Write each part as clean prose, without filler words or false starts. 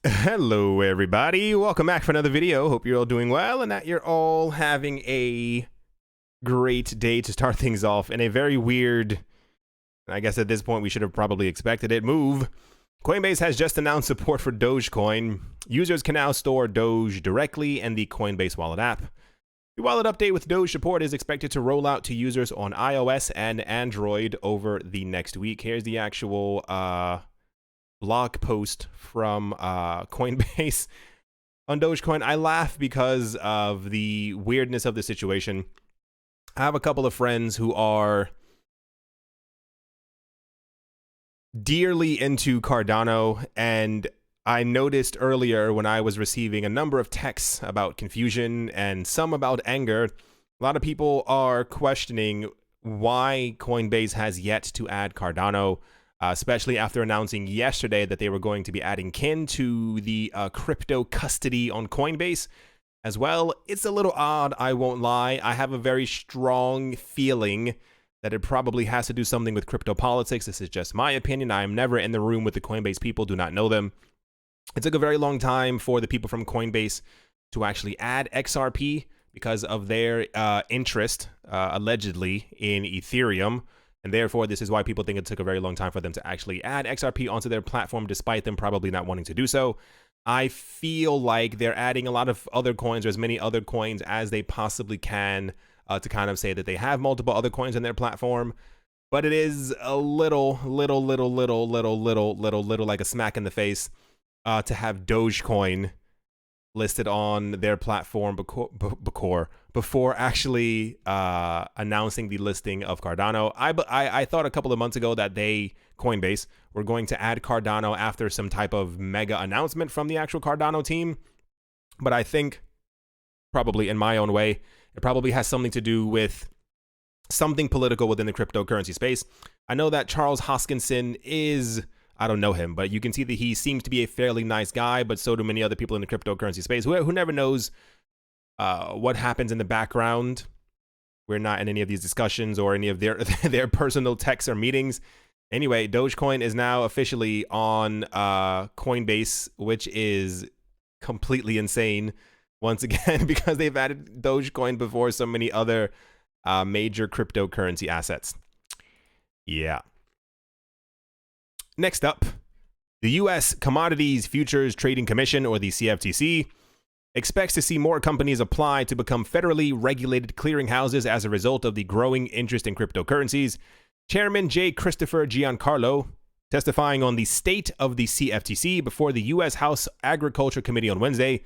Hello everybody, welcome back for another video. Hope you're all doing well and that you're all having a great day to start things off in a very weird, I guess at this point we should have probably expected it, move. Coinbase has just announced support for Dogecoin. Users can now store Doge directly in the Coinbase wallet app. The wallet update with Doge support is expected to roll out to users on iOS and Android over the next week. Here's the actual blog post from Coinbase on Dogecoin. I laugh because of the weirdness of the situation. I have a couple of friends who are dearly into Cardano, and I noticed earlier when I was receiving a number of texts about confusion and some about anger, a lot of people are questioning why Coinbase has yet to add Cardano. Especially after announcing yesterday that they were going to be adding kin to the crypto custody on Coinbase as well. It's a little odd, I won't lie. I have a very strong feeling that it probably has to do something with crypto politics. This is just my opinion. I am never in the room with the Coinbase people, do not know them. It took a very long time for the people from Coinbase to actually add XRP because of their interest, allegedly, in Ethereum. And therefore, this is why people think it took a very long time for them to actually add XRP onto their platform, despite them probably not wanting to do so. I feel like they're adding a lot of other coins, or as many other coins as they possibly can, to kind of say that they have multiple other coins on their platform. But it is a little like a smack in the face to have Dogecoin listed on their platform before actually announcing the listing of Cardano. I thought a couple of months ago that Coinbase, were going to add Cardano after some type of mega announcement from the actual Cardano team. But I think, probably in my own way, it probably has something to do with something political within the cryptocurrency space. I know that Charles Hoskinson is... I don't know him, but you can see that he seems to be a fairly nice guy, but so do many other people in the cryptocurrency space who never knows what happens in the background. We're not in any of these discussions or any of their personal texts or meetings. Anyway, Dogecoin is now officially on Coinbase, which is completely insane once again because they've added Dogecoin before so many other major cryptocurrency assets. Yeah. Next up, the U.S. Commodities Futures Trading Commission, or the CFTC, expects to see more companies apply to become federally regulated clearinghouses as a result of the growing interest in cryptocurrencies. Chairman J. Christopher Giancarlo, testifying on the state of the CFTC before the U.S. House Agriculture Committee on Wednesday,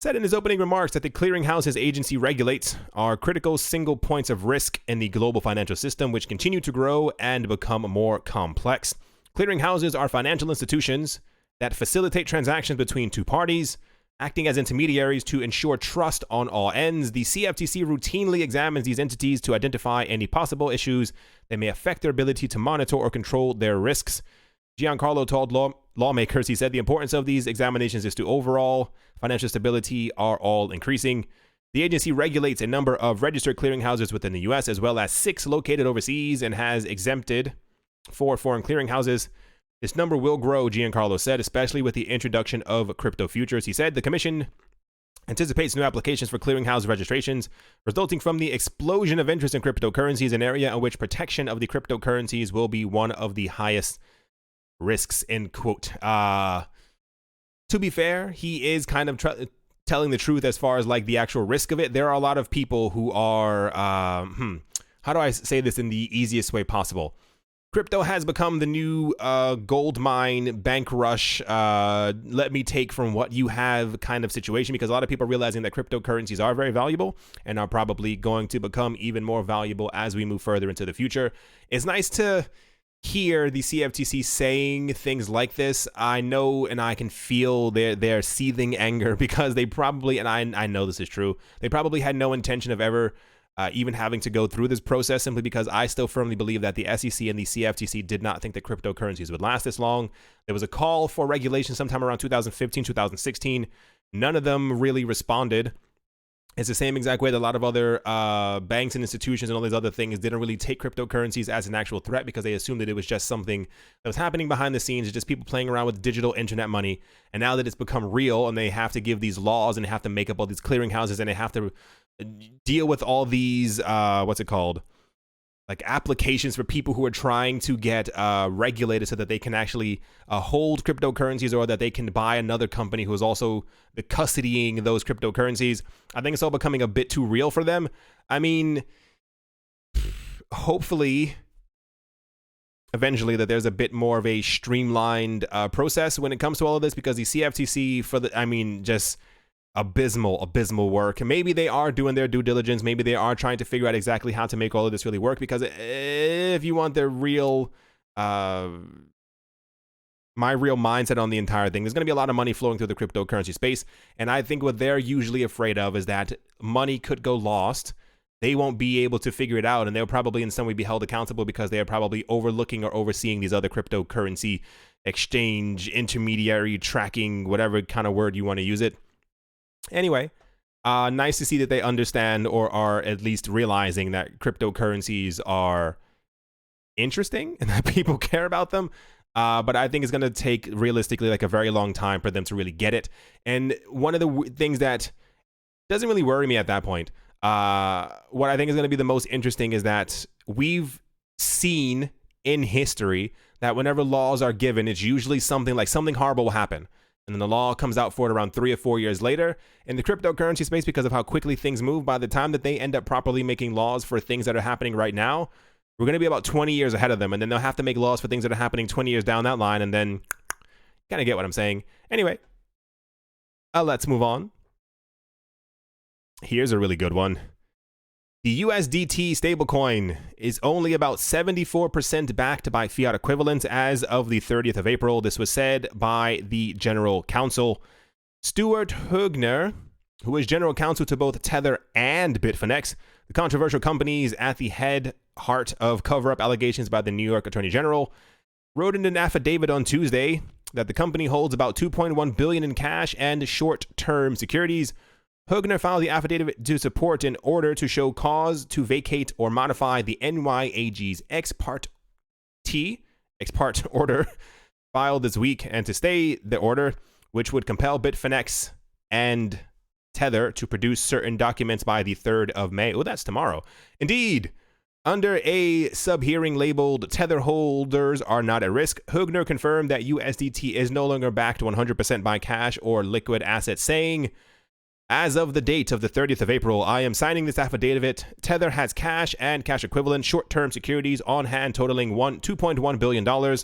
said in his opening remarks that the clearinghouses agency regulates are critical single points of risk in the global financial system, which continue to grow and become more complex. Clearinghouses are financial institutions that facilitate transactions between two parties, acting as intermediaries to ensure trust on all ends. The CFTC routinely examines these entities to identify any possible issues that may affect their ability to monitor or control their risks. Giancarlo told lawmakers, he said, the importance of these examinations is to overall financial stability are all increasing. The agency regulates a number of registered clearinghouses within the U.S., as well as 6 located overseas, and has exempted 4 foreign clearinghouses. This number will grow, Giancarlo said, especially with the introduction of crypto futures. He said the commission anticipates new applications for clearinghouse registrations resulting from the explosion of interest in cryptocurrencies, an area in which protection of the cryptocurrencies will be one of the highest risks, end quote. To be fair, he is kind of telling the truth as far as like the actual risk of it. There are a lot of people who are, how do I say this in the easiest way possible? Crypto has become the new gold mine, bank rush, let me take from what you have kind of situation, because a lot of people are realizing that cryptocurrencies are very valuable and are probably going to become even more valuable as we move further into the future. It's nice to hear the CFTC saying things like this. I know and I can feel their seething anger because they probably, and I know this is true, they probably had no intention of ever even having to go through this process, simply because I still firmly believe that the SEC and the CFTC did not think that cryptocurrencies would last this long. There was a call for regulation sometime around 2015, 2016. None of them really responded. It's the same exact way that a lot of other banks and institutions and all these other things didn't really take cryptocurrencies as an actual threat because they assumed that it was just something that was happening behind the scenes, just people playing around with digital internet money. And now that it's become real and they have to give these laws and they have to make up all these clearinghouses and they have to deal with all these, what's it called? Like applications for people who are trying to get regulated so that they can actually hold cryptocurrencies or that they can buy another company who is also the custodying those cryptocurrencies. I think it's all becoming a bit too real for them. I mean, hopefully, eventually that there's a bit more of a streamlined process when it comes to all of this, because the CFTC just abysmal work. Maybe they are doing their due diligence. Maybe they are trying to figure out exactly how to make all of this really work, because if you want the real my real mindset on the entire thing, there's going to be a lot of money flowing through the cryptocurrency space, and I think what they're usually afraid of is that money could go lost. They won't be able to figure it out, and they'll probably in some way be held accountable because they are probably overlooking or overseeing these other cryptocurrency exchange intermediary tracking, whatever kind of word you want to use it. Anyway, nice to see that they understand or are at least realizing that cryptocurrencies are interesting and that people care about them. But I think it's going to take realistically like a very long time for them to really get it. And one of the things that doesn't really worry me at that point, what I think is going to be the most interesting is that we've seen in history that whenever laws are given, it's usually something horrible will happen. And then the law comes out for it around 3 or 4 years later. In the cryptocurrency space, because of how quickly things move, by the time that they end up properly making laws for things that are happening right now, we're going to be about 20 years ahead of them. And then they'll have to make laws for things that are happening 20 years down that line. And then kind of get what I'm saying. Anyway, let's move on. Here's a really good one. The USDT stablecoin is only about 74% backed by fiat equivalents as of the 30th of April. This was said by the General Counsel. Stuart Niven, who is General Counsel to both Tether and Bitfinex, the controversial companies at the heart of cover-up allegations by the New York Attorney General, wrote in an affidavit on Tuesday that the company holds about $2.1 billion in cash and short-term securities. Niven filed the affidavit to support an order to show cause to vacate or modify the NYAG's ex parte order filed this week, and to stay the order, which would compel Bitfinex and Tether to produce certain documents by the 3rd of May. Oh, that's tomorrow. Indeed. Under a sub-hearing labeled Tether holders are not at risk, Niven confirmed that USDT is no longer backed 100% by cash or liquid assets, saying, "As of the date of the 30th of April, I am signing this affidavit. Tether has cash and cash equivalent short-term securities on hand totaling $2.1 billion,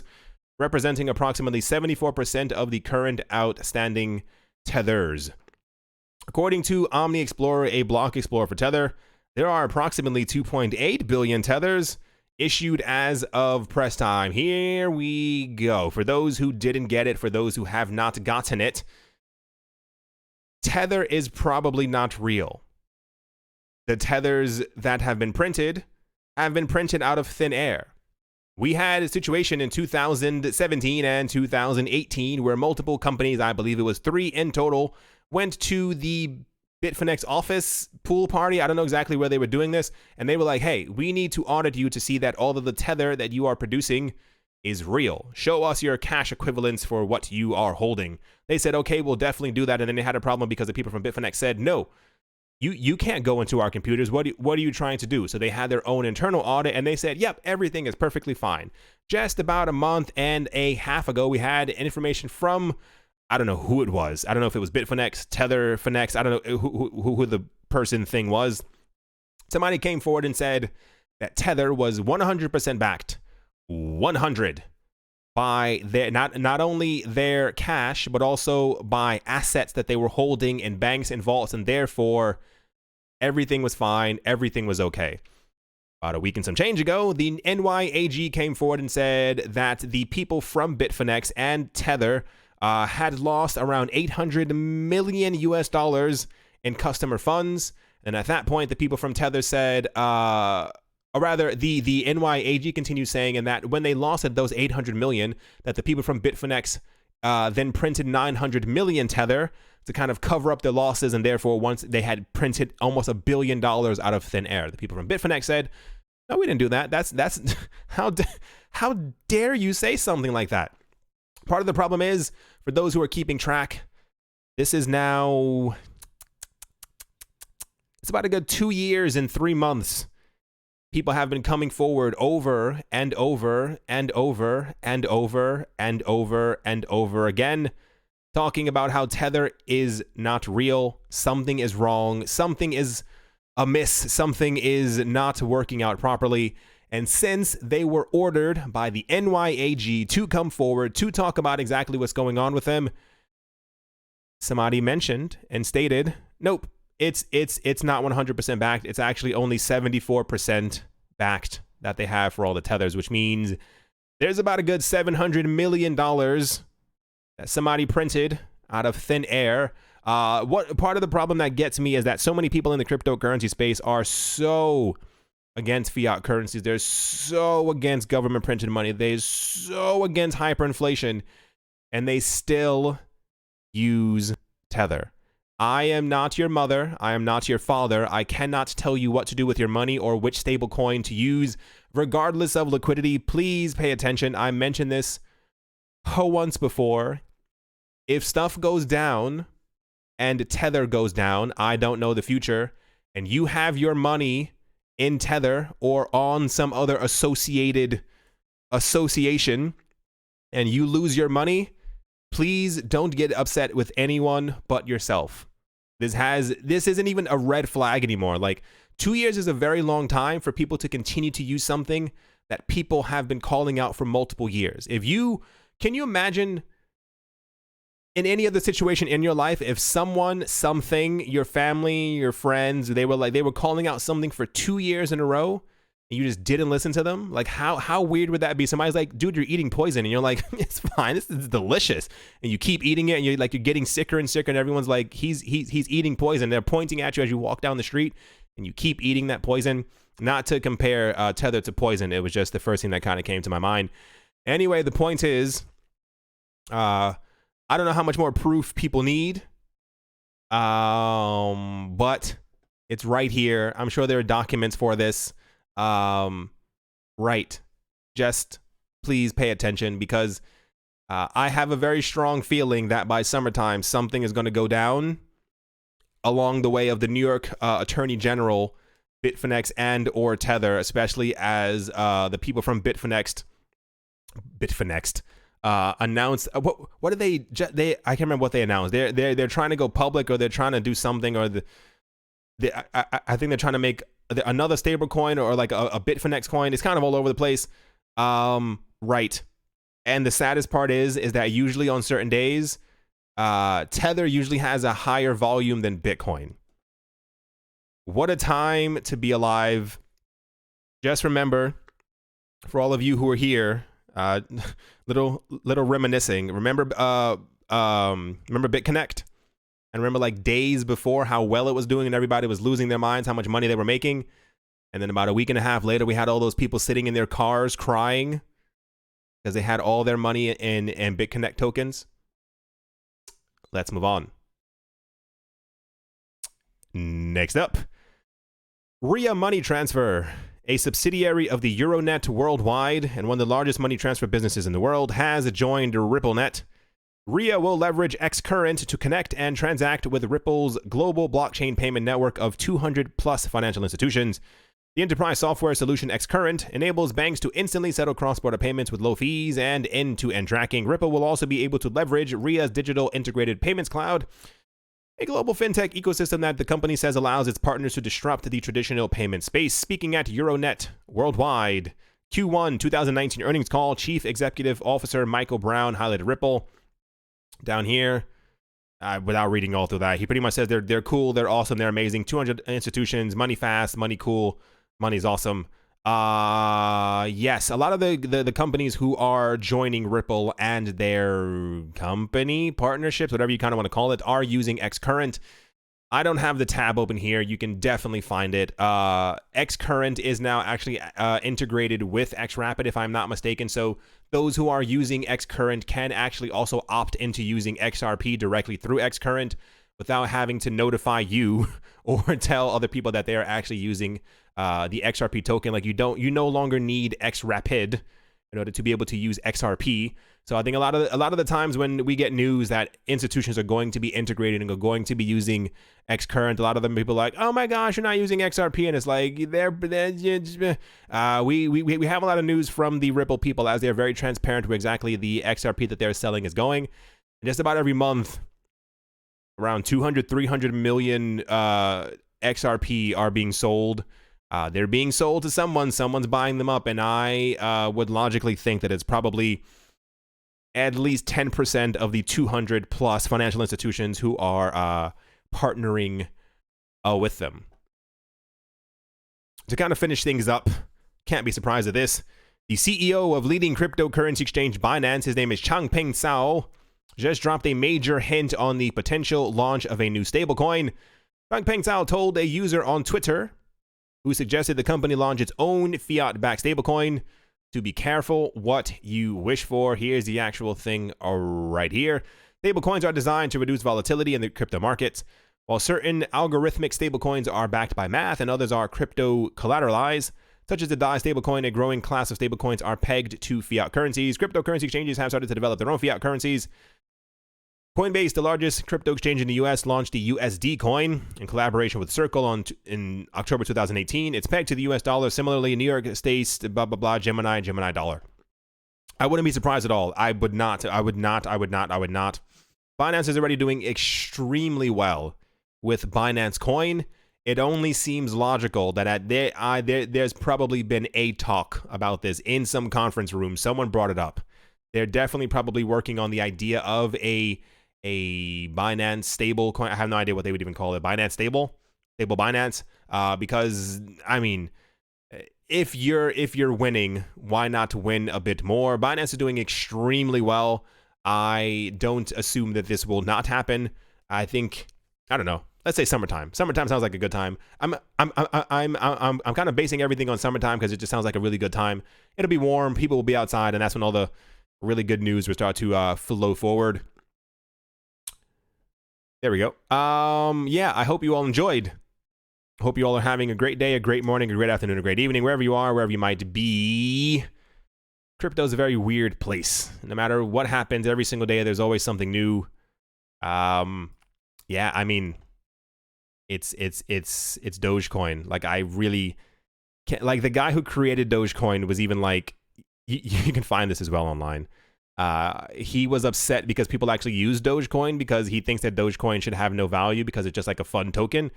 representing approximately 74% of the current outstanding Tethers." According to Omni Explorer, a block explorer for Tether, there are approximately 2.8 billion Tethers issued as of press time. Here we go. For those who didn't get it, for those who have not gotten it, Tether is probably not real. The Tethers that have been printed out of thin air. We had a situation in 2017 and 2018 where multiple companies, I believe it was 3 in total, went to the Bitfinex office pool party. I don't know exactly where they were doing this. And they were like, hey, we need to audit you to see that all of the Tether that you are producing is real. Show us your cash equivalents for what you are holding. They said, okay, we'll definitely do that. And then they had a problem because the people from Bitfinex said, no, you can't go into our computers. What are you trying to do? So they had their own internal audit and they said, yep, everything is perfectly fine. Just about a month and a half ago, we had information from, I don't know who it was. I don't know if it was Bitfinex, Tether, Finex. I don't know who the person thing was. Somebody came forward and said that Tether was 100% backed. 100 by their not only their cash but also by assets that they were holding in banks and vaults, and therefore everything was fine, everything was okay. About a week and some change ago, the NYAG came forward and said that the people from Bitfinex and Tether had lost around $800 million in customer funds, and at that point the people from Tether said or rather, the NYAG continues saying, and that when they lost those 800 million, that the people from Bitfinex then printed 900 million Tether to kind of cover up their losses, and therefore once they had printed almost $1 billion out of thin air. The people from Bitfinex said, no, we didn't do that. That's how dare you say something like that? Part of the problem is, for those who are keeping track, this is now, it's about a good 2 years and 3 months. People have been coming forward over and over and over and over and over and over again, talking about how Tether is not real, something is wrong, something is amiss, something is not working out properly. And since they were ordered by the NYAG to come forward to talk about exactly what's going on with them, somebody mentioned and stated, nope, it's not 100% backed. It's actually only 74% backed that they have for all the tethers, which means there's about a good $700 million that somebody printed out of thin air. What part of the problem that gets me is that so many people in the cryptocurrency space are so against fiat currencies. They're so against government printed money. They're so against hyperinflation, and they still use Tether. I am not your mother. I am not your father. I cannot tell you what to do with your money or which stable coin to use, regardless of liquidity. Please pay attention. I mentioned this once before. If stuff goes down and Tether goes down, I don't know the future, and you have your money in Tether or on some other association, and you lose your money, please don't get upset with anyone but yourself. This isn't even a red flag anymore. Like, 2 years is a very long time for people to continue to use something that people have been calling out for multiple years. Can you imagine in any other situation in your life, if someone, something, your family, your friends, they were calling out something for 2 years in a row, and you just didn't listen to them? Like, how weird would that be? Somebody's like, dude, you're eating poison, and you're like, it's fine, this is delicious, and you keep eating it, and you're getting sicker and sicker, and everyone's like, he's eating poison. They're pointing at you as you walk down the street, and you keep eating that poison. Not to compare Tether to poison, it was just the first thing that kind of came to my mind. Anyway, the point is, I don't know how much more proof people need, but it's right here. I'm sure there are documents for this. Right. Just please pay attention, because I have a very strong feeling that by summertime, something is going to go down along the way of the New York Attorney General, Bitfinex, and or Tether, especially as the people from Bitfinex announced what did they I can't remember what they announced. They're trying to go public, or they're trying to do something, or I think they're trying to make another stable coin, or like a Bitfinex coin. It's kind of all over the place. Right. And the saddest part is that usually on certain days, Tether usually has a higher volume than Bitcoin. What a time to be alive. Just remember, for all of you who are here, little reminiscing. Remember BitConnect, and remember like days before how well it was doing, and everybody was losing their minds, how much money they were making. And then about a week and a half later, we had all those people sitting in their cars crying because they had all their money in BitConnect tokens. Let's move on. Next up, Ria Money Transfer, a subsidiary of the Euronet Worldwide and one of the largest money transfer businesses in the world, has joined RippleNet. Ria will leverage Xcurrent to connect and transact with Ripple's global blockchain payment network of 200 plus financial institutions. The enterprise software solution Xcurrent enables banks to instantly settle cross-border payments with low fees and end-to-end tracking. Ripple will also be able to leverage Ria's digital integrated payments cloud, a global fintech ecosystem that the company says allows its partners to disrupt the traditional payment space. Speaking at Euronet Worldwide Q1 2019 earnings call, Chief Executive Officer Michael Brown highlighted Ripple. Down here, without reading all through that, he pretty much says they're cool, they're awesome, they're amazing. 200 institutions, money fast, money cool, money's awesome. Yes, a lot of the companies who are joining Ripple and their company partnerships, whatever you kind of want to call it, are using Xcurrent. I don't have the tab open here. You can definitely find it. Xcurrent is now actually integrated with XRapid, if I'm not mistaken. So those who are using Xcurrent can actually also opt into using XRP directly through Xcurrent without having to notify you or tell other people that they are actually using the XRP token. Like you no longer need XRapid in order to be able to use XRP. So I think a lot of the times when we get news that institutions are going to be integrated and are going to be using Xcurrent, a lot of them people are like, oh my gosh, you're not using XRP, and it's like we have a lot of news from the Ripple people as they're very transparent with exactly the XRP that they're selling is going. And just about every month, around 200-300 million XRP are being sold. They're being sold to someone's buying them up, and I would logically think that it's probably at least 10% of the 200 plus financial institutions who are partnering with them. To kind of finish things up, can't be surprised at this, the CEO of leading cryptocurrency exchange Binance, his name is Changpeng Zhao, just dropped a major hint on the potential launch of a new stablecoin. Changpeng Zhao told a user on Twitter who suggested the company launch its own fiat-backed stablecoin to be careful what you wish for. Here's the actual thing right here. Stablecoins are designed to reduce volatility in the crypto markets. While certain algorithmic stablecoins are backed by math and others are crypto collateralized, such as the DAI stablecoin, a growing class of stablecoins are pegged to fiat currencies. Cryptocurrency exchanges have started to develop their own fiat currencies. Coinbase, the largest crypto exchange in the US, launched the USD coin in collaboration with Circle in October 2018. It's pegged to the US dollar. Similarly, New York State's blah, blah, blah, Gemini dollar. I wouldn't be surprised at all. I would not. Binance is already doing extremely well with Binance Coin. It only seems logical that there's probably been a talk about this in some conference room. Someone brought it up. They're definitely probably working on the idea of a Binance stable coin. I have no idea what they would even call it. Binance stable Binance. Because I mean, if you're winning, why not win a bit more? Binance is doing extremely well. I don't assume that this will not happen. I think, I don't know. Let's say summertime. Summertime sounds like a good time. I'm kind of basing everything on summertime because it just sounds like a really good time. It'll be warm. People will be outside, and that's when all the really good news will start to flow forward. There we go. Yeah, I hope you all enjoyed. Hope you all are having a great day, a great morning, a great afternoon, a great evening, wherever you are, wherever you might be. Crypto is a very weird place. No matter what happens, every single day, there's always something new. Yeah, I mean, it's Dogecoin. Like, I really can't, like, the guy who created Dogecoin was even like, you can find this as well online. He was upset because people actually use Dogecoin because he thinks that Dogecoin should have no value because it's just like a fun token.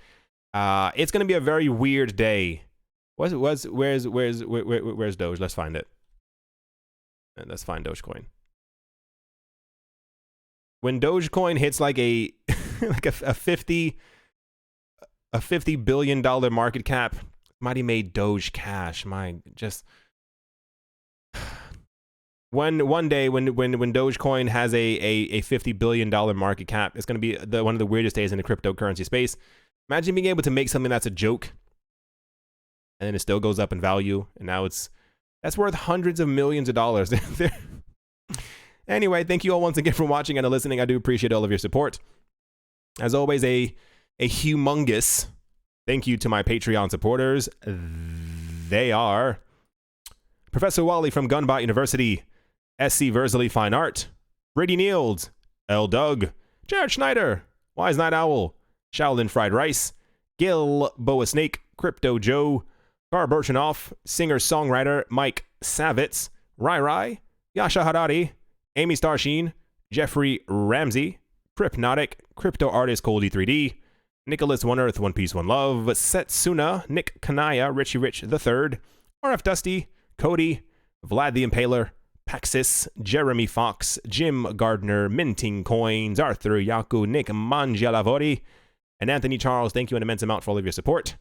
It's gonna be a very weird day. Where's Doge? Let's find it. Let's find Dogecoin. When Dogecoin hits like a like a $50 billion market cap, mighty made Doge Cash. One day when Dogecoin has a $50 billion market cap, it's going to be one of the weirdest days in the cryptocurrency space. Imagine being able to make something that's a joke and then it still goes up in value, and now that's worth hundreds of millions of dollars. Anyway, thank you all once again for watching and listening. I do appreciate all of your support. As always, a humongous thank you to my Patreon supporters. They are Professor Wally from Gunbot University, SC Versely Fine Art, Brady Niels, L. Doug, Jared Schneider, Wise Night Owl, Shaolin Fried Rice, Gil Boa Snake, Crypto Joe, Gar Birchenoff, singer-songwriter Mike Savitz, Rai Rai, Yasha Harari, Amy Starsheen, Jeffrey Ramsey, Crypnotic, Crypto Artist Coldy 3D, Nicholas One Earth, One Piece, One Love, Setsuna, Nick Kanaya, Richie Rich III, RF Dusty, Cody, Vlad the Impaler, Paxis, Jeremy Fox, Jim Gardner, Minting Coins, Arthur Yaku, Nick Mangialavori, and Anthony Charles. Thank you an immense amount for all of your support.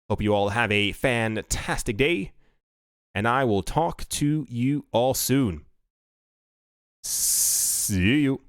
Hope you all have a fantastic day, and I will talk to you all soon. See you.